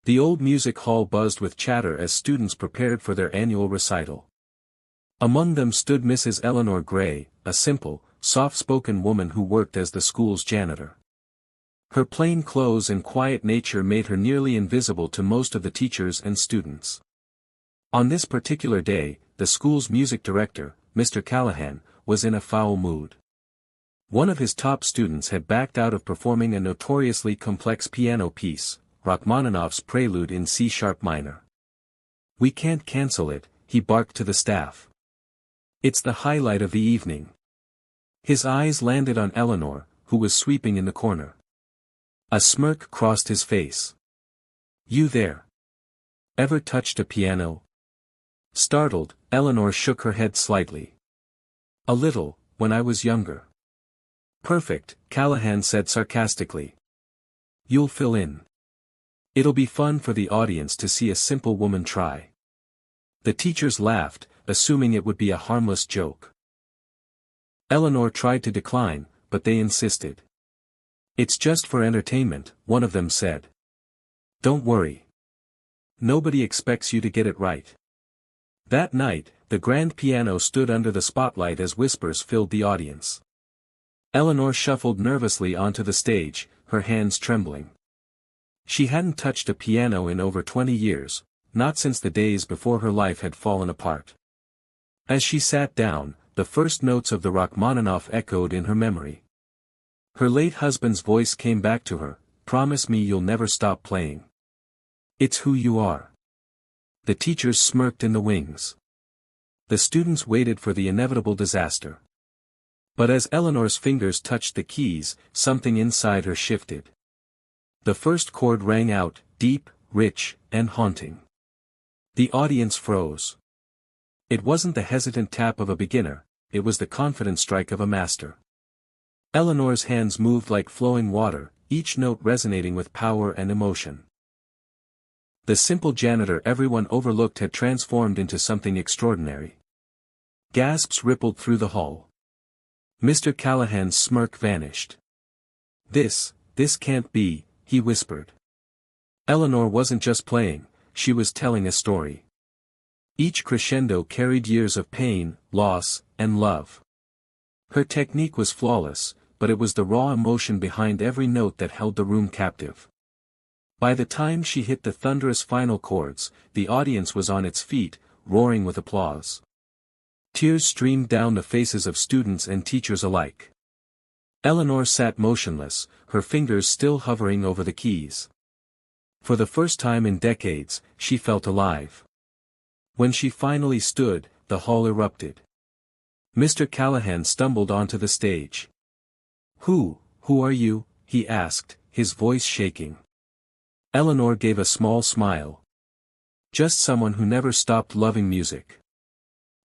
The old music hall buzzed with chatter as students prepared for their annual recital. Among them stood Mrs. Eleanor Gray, a simple, soft-spoken woman who worked as the school's janitor. Her plain clothes and quiet nature made her nearly invisible to most of the teachers and students. On this particular day, the school's music director, Mr. Callahan, was in a foul mood. One of his top students had backed out of performing a notoriously complex piano piece, Rachmaninoff's Prelude in C-sharp minor. "We can't cancel it," he barked to the staff. "It's the highlight of the evening." His eyes landed on Eleanor, who was sweeping in the corner. A smirk crossed his face. "You there? Ever touched a piano?" Startled, Eleanor shook her head slightly. "A little, when I was younger." "Perfect," Callahan said sarcastically. "You'll fill in. It'll be fun for the audience to see a simple woman try." The teachers laughed, assuming it would be a harmless joke. Eleanor tried to decline, but they insisted. "It's just for entertainment," one of them said. "Don't worry. Nobody expects you to get it right." That night, the grand piano stood under the spotlight as whispers filled the audience. Eleanor shuffled nervously onto the stage, her hands trembling. She hadn't touched a piano in over 20 years, not since the days before her life had fallen apart. As she sat down, the first notes of the Rachmaninoff echoed in her memory. Her late husband's voice came back to her, "Promise me you'll never stop playing. It's who you are." The teachers smirked in the wings. The students waited for the inevitable disaster. But as Eleanor's fingers touched the keys, something inside her shifted. The first chord rang out, deep, rich, and haunting. The audience froze. It wasn't the hesitant tap of a beginner, it was the confident strike of a master. Eleanor's hands moved like flowing water, each note resonating with power and emotion. The simple janitor everyone overlooked had transformed into something extraordinary. Gasps rippled through the hall. Mr. Callahan's smirk vanished. This can't be," he whispered. Eleanor wasn't just playing, she was telling a story. Each crescendo carried years of pain, loss, and love. Her technique was flawless, but it was the raw emotion behind every note that held the room captive. By the time she hit the thunderous final chords, the audience was on its feet, roaring with applause. Tears streamed down the faces of students and teachers alike. Eleanor sat motionless, her fingers still hovering over the keys. For the first time in decades, she felt alive. When she finally stood, the hall erupted. Mr. Callahan stumbled onto the stage. Who are you?" he asked, his voice shaking. Eleanor gave a small smile. "Just someone who never stopped loving music."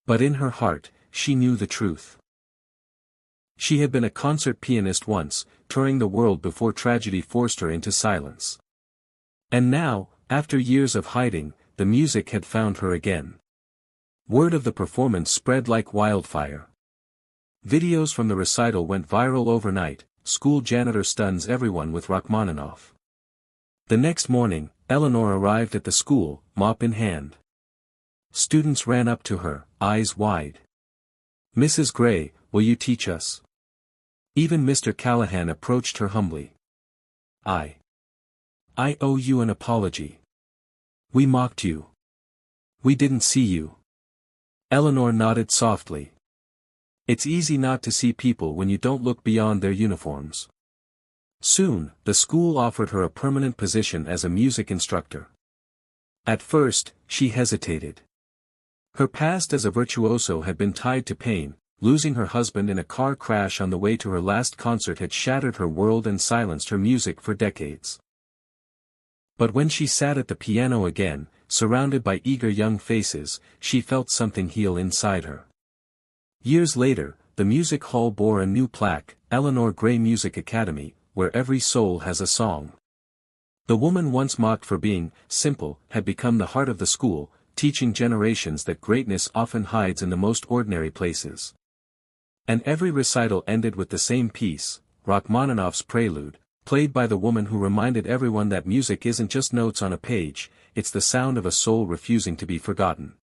But in her heart, she knew the truth. She had been a concert pianist once, touring the world before tragedy forced her into silence. And now, after years of hiding, the music had found her again. Word of the performance spread like wildfire. Videos from the recital went viral overnight, "School janitor stuns everyone with Rachmaninoff." The next morning, Eleanor arrived at the school, mop in hand. Students ran up to her, eyes wide. "Mrs. Gray, will you teach us?" Even Mr. Callahan approached her humbly. I owe you an apology. We mocked you. We didn't see you." Eleanor nodded softly. It's easy not to see people when you don't look beyond their uniforms. Soon, the school offered her a permanent position as a music instructor. At first, she hesitated. Her past as a virtuoso had been tied to pain. Losing her husband in a car crash on the way to her last concert had shattered her world and silenced her music for decades. But when she sat at the piano again, surrounded by eager young faces, she felt something heal inside her. Years later, the music hall bore a new plaque, Eleanor Gray Music Academy, where every soul has a song. The woman once mocked for being simple had become the heart of the school, teaching generations that greatness often hides in the most ordinary places. And every recital ended with the same piece, Rachmaninoff's Prelude, played by the woman who reminded everyone that music isn't just notes on a page, it's the sound of a soul refusing to be forgotten.